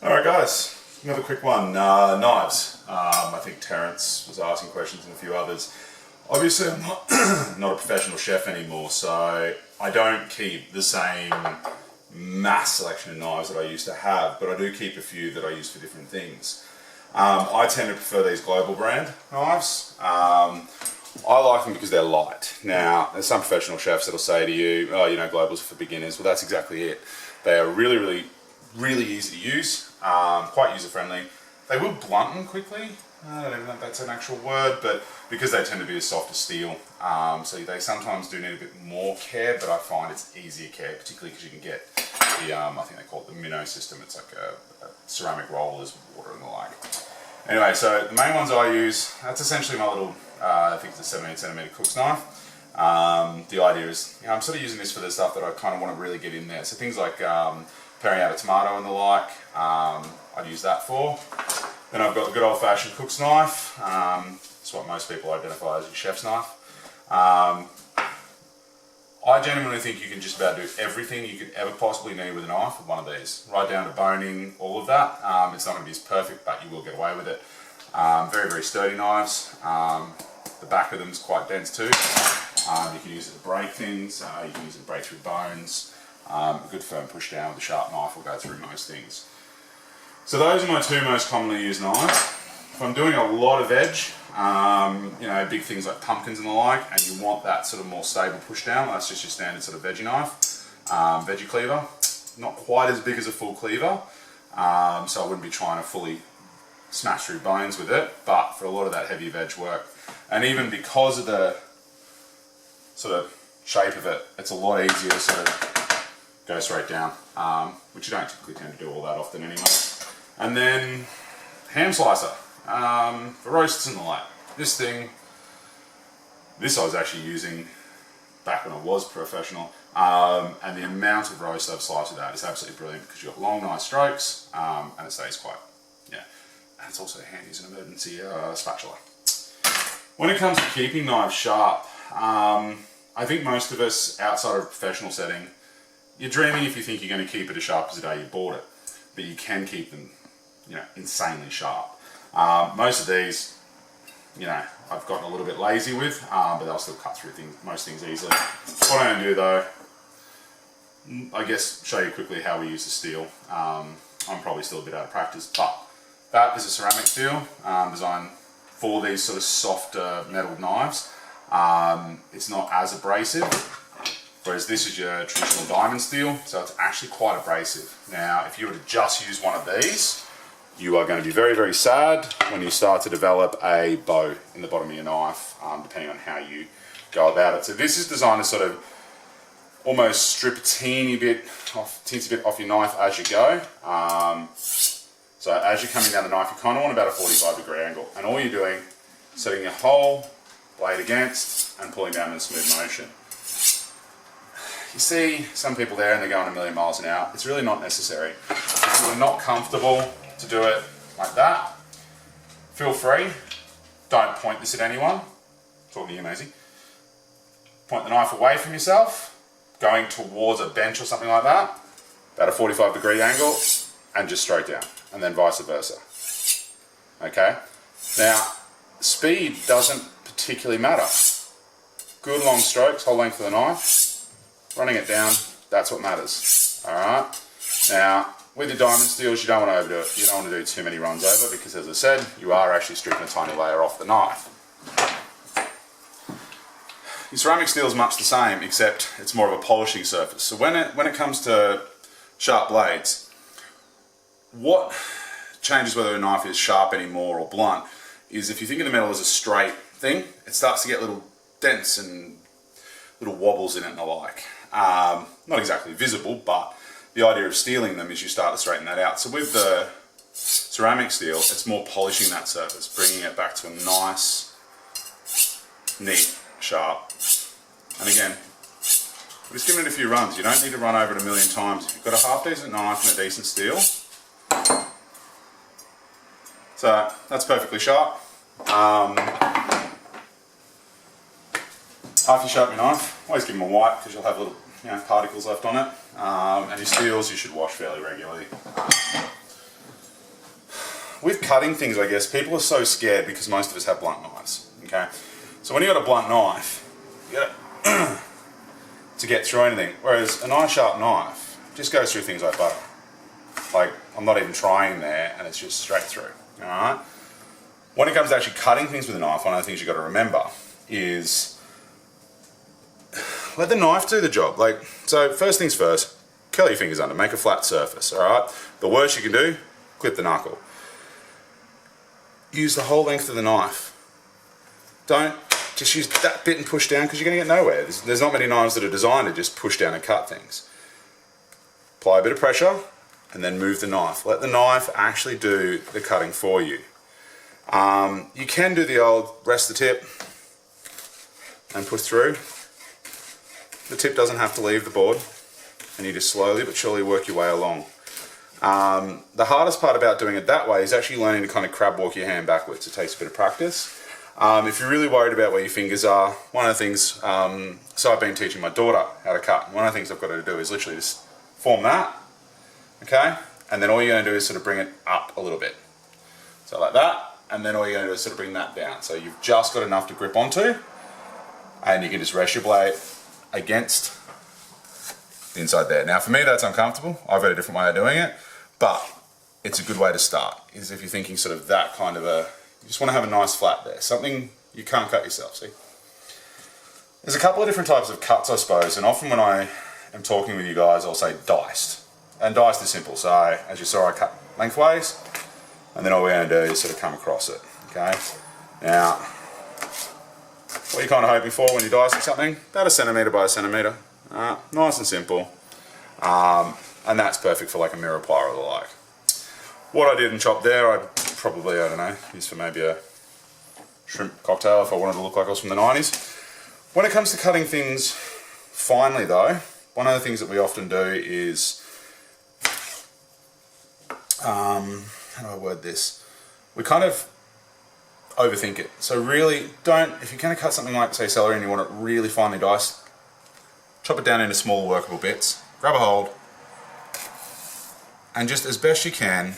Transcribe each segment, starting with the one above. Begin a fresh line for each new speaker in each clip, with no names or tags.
Alright guys, another quick one, knives. I think Terence was asking questions and a few others. Obviously I'm not a professional chef anymore, so I don't keep the same mass selection of knives that I used to have, but I do keep a few that I use for different things. I tend to prefer these Global brand knives. I like them because they're light. Now, there's some professional chefs that'll say to you, oh, you know, Globals are for beginners. Well, that's exactly it. They are really easy to use, quite user-friendly. They will blunt quickly. I don't even know if that's an actual word, but because they tend to be as soft as steel, so they sometimes do need a bit more care, but I find it's easier care, particularly because you can get the, I think they call it the minnow system. It's like a ceramic rollers with water and the like. Anyway, so the main ones I use, that's essentially my little, I think it's a 17cm cook's knife. The idea is, you know, I'm sort of using this for the stuff that I kind of want to really get in there. So things like paring out a tomato and the like, I'd use that for. Then I've got the good old-fashioned cook's knife. It's what most people identify as a chef's knife. I genuinely think you can just about do everything you could ever possibly need with a knife with one of these. Right down to boning, all of that. It's not going to be as perfect, but you will get away with it. Very sturdy knives. The back of them is quite dense too. You can use it to break things. You can use it to break through bones. A good firm push down with a sharp knife will go through most things. So those are my two most commonly used knives. If I'm doing a lot of veg, you know, big things like pumpkins and the like, and you want that sort of more stable push down, that's just your standard sort of veggie knife, veggie cleaver. Not quite as big as a full cleaver, so I wouldn't be trying to fully smash through bones with it, but for a lot of that heavy veg work, and even because of the sort of shape of it, it's a lot easier to sort of go straight down, which you don't typically tend to do all that often anyway. And then ham slicer, for roasts and the like. This I was actually using back when I was professional, and the amount of roast I've sliced with that is absolutely brilliant because you've got long, nice strokes, and it stays quite, yeah. And it's also handy as an emergency spatula. When it comes to keeping knives sharp, I think most of us outside of a professional setting, you're dreaming if you think you're going to keep it as sharp as the day you bought it, but you can keep them, you know, insanely sharp. Most of these, you know, I've gotten a little bit lazy with, but they'll still cut through most things easily. What I'm going to do though, I guess show you quickly how we use the steel. I'm probably still a bit out of practice, but that is a ceramic steel designed for these sort of softer metal knives. It's not as abrasive, whereas this is your traditional diamond steel, so it's actually quite abrasive. Now, if you were to just use one of these, you are going to be very sad when you start to develop a bow in the bottom of your knife, depending on how you go about it. So this is designed to sort of almost strip a teensy bit off your knife as you go. So as you're coming down the knife, you kind of want about a 45-degree angle, and all you're doing is setting your whole blade against and pulling down in smooth motion. You see some people there and they're going a million miles an hour. It's really not necessary. If you're not comfortable to do it like that, feel free. Don't point this at anyone. Talking to you, Maisie. Point the knife away from yourself, going towards a bench or something like that, about a 45-degree angle, and just straight down, and then vice versa. Okay? Now, speed doesn't particularly matter. Good long strokes, whole length of the knife, running it down, that's what matters. Alright? Now, with your diamond steels, you don't want to overdo it. You don't want to do too many runs over because, as I said, you are actually stripping a tiny layer off the knife. Your ceramic steel is much the same, except it's more of a polishing surface. So when it comes to sharp blades, what changes whether a knife is sharp anymore or blunt is if you think of the metal as a straight thing, it starts to get little dents and little wobbles in it and the like. Not exactly visible, but the idea of steeling them is you start to straighten that out. So with the ceramic steel, it's more polishing that surface, bringing it back to a nice, neat, sharp. And again, we're just giving it a few runs. You don't need to run over it a million times. If you've got a half-decent knife and a decent steel, so that's perfectly sharp. After you sharpen your knife, always give them a wipe because you'll have little, you know, particles left on it. And your steels you should wash fairly regularly. with cutting things, I guess, people are so scared because most of us have blunt knives, okay? So when you got a blunt knife, you got to get through anything, whereas a nice sharp knife just goes through things like butter. Like, I'm not even trying there, and it's just straight through, alright? When it comes to actually cutting things with a knife, one of the things you've got to remember is let the knife do the job. Like, so first things first, curl your fingers under, make a flat surface, alright? The worst you can do, clip the knuckle. Use the whole length of the knife. Don't just use that bit and push down, because you're going to get nowhere. There's not many knives that are designed to just push down and cut things. Apply a bit of pressure and then move the knife. Let the knife actually do the cutting for you. You can do the old rest the tip and push through. The tip doesn't have to leave the board, and you just slowly but surely work your way along. The hardest part about doing it that way is actually learning to kind of crab walk your hand backwards. It takes a bit of practice. If you're really worried about where your fingers are, one of the things, so I've been teaching my daughter how to cut. One of the things I've got her to do is literally just form that, okay? And then all you're going to do is sort of bring it up a little bit. So like that, and then all you're going to do is sort of bring that down. So you've just got enough to grip onto, and you can just rest your blade against the inside there. Now for me that's uncomfortable. I've got a different way of doing it, but it's a good way to start, is if you're thinking sort of that kind of a, you just want to have a nice flat there, something you can't cut yourself, see? There's a couple of different types of cuts, I suppose, and often when I am talking with you guys, I'll say diced. And diced is simple, so as you saw I cut lengthways, and then all we're going to do is sort of come across it, okay? Now, what you're kind of hoping for when you're dicing something, about 1 centimetre by 1 centimetre. Nice and simple, and that's perfect for like a mirror ply or the like. What I did and chopped there, I'd probably, I don't know, use for maybe a shrimp cocktail if I wanted to look like I was from the 90s. When it comes to cutting things finely though, one of the things that we often do is, how do I word this? We kind of overthink it. So really don't, if you're going to cut something like say celery and you want it really finely diced, chop it down into small workable bits, grab a hold, and just as best you can,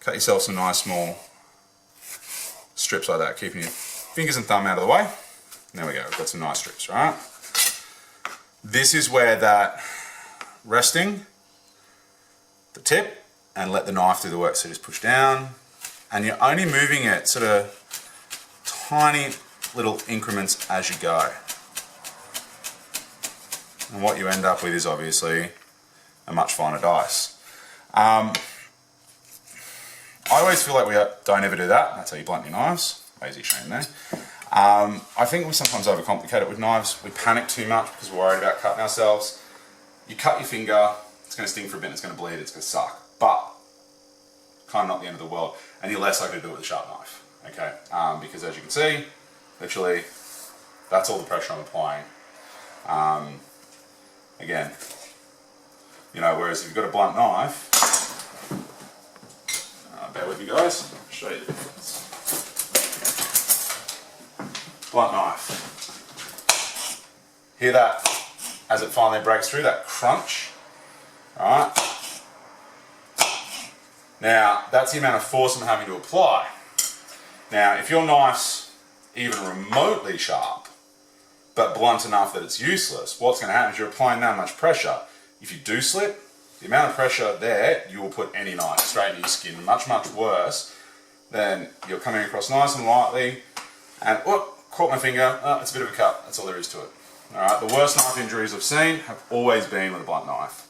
cut yourself some nice small strips like that, keeping your fingers and thumb out of the way. And there we go, we've got some nice strips, right? This is where that resting the tip and let the knife do the work. So just push down, and you're only moving it sort of tiny little increments as you go. And what you end up with is obviously a much finer dice. I always feel like we don't ever do that. That's how you blunt your knives. Lazy shame there. I think we sometimes overcomplicate it with knives. We panic too much because we're worried about cutting ourselves. You cut your finger, it's going to sting for a bit, it's going to bleed, it's going to suck. But kind of not the end of the world. And you're less likely to do it with a sharp knife. Okay? Because as you can see, literally, that's all the pressure I'm applying. Again, you know, whereas if you've got a blunt knife, bear with you guys, I'll show you the difference. Blunt knife. Hear that as it finally breaks through, that crunch? Alright? Now, that's the amount of force I'm having to apply. Now, if your knife's even remotely sharp, but blunt enough that it's useless, what's going to happen is you're applying that much pressure. If you do slip, the amount of pressure there, you will put any knife straight into your skin, much, much worse than you're coming across nice and lightly, and, oh, caught my finger, oh, it's a bit of a cut, that's all there is to it. Alright, the worst knife injuries I've seen have always been with a blunt knife.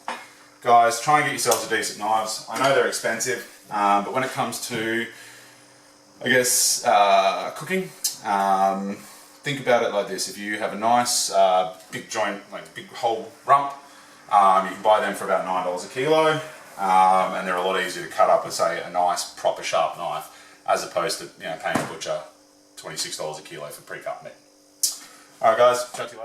Guys, try and get yourselves a decent knives. I know they're expensive, but when it comes to, I guess, cooking, think about it like this. If you have a nice big joint, like big whole rump, you can buy them for about $9 a kilo, and they're a lot easier to cut up with, say, a nice, proper sharp knife, as opposed to, you know, paying a butcher $26 a kilo for pre-cut meat. Alright guys, chat to you later.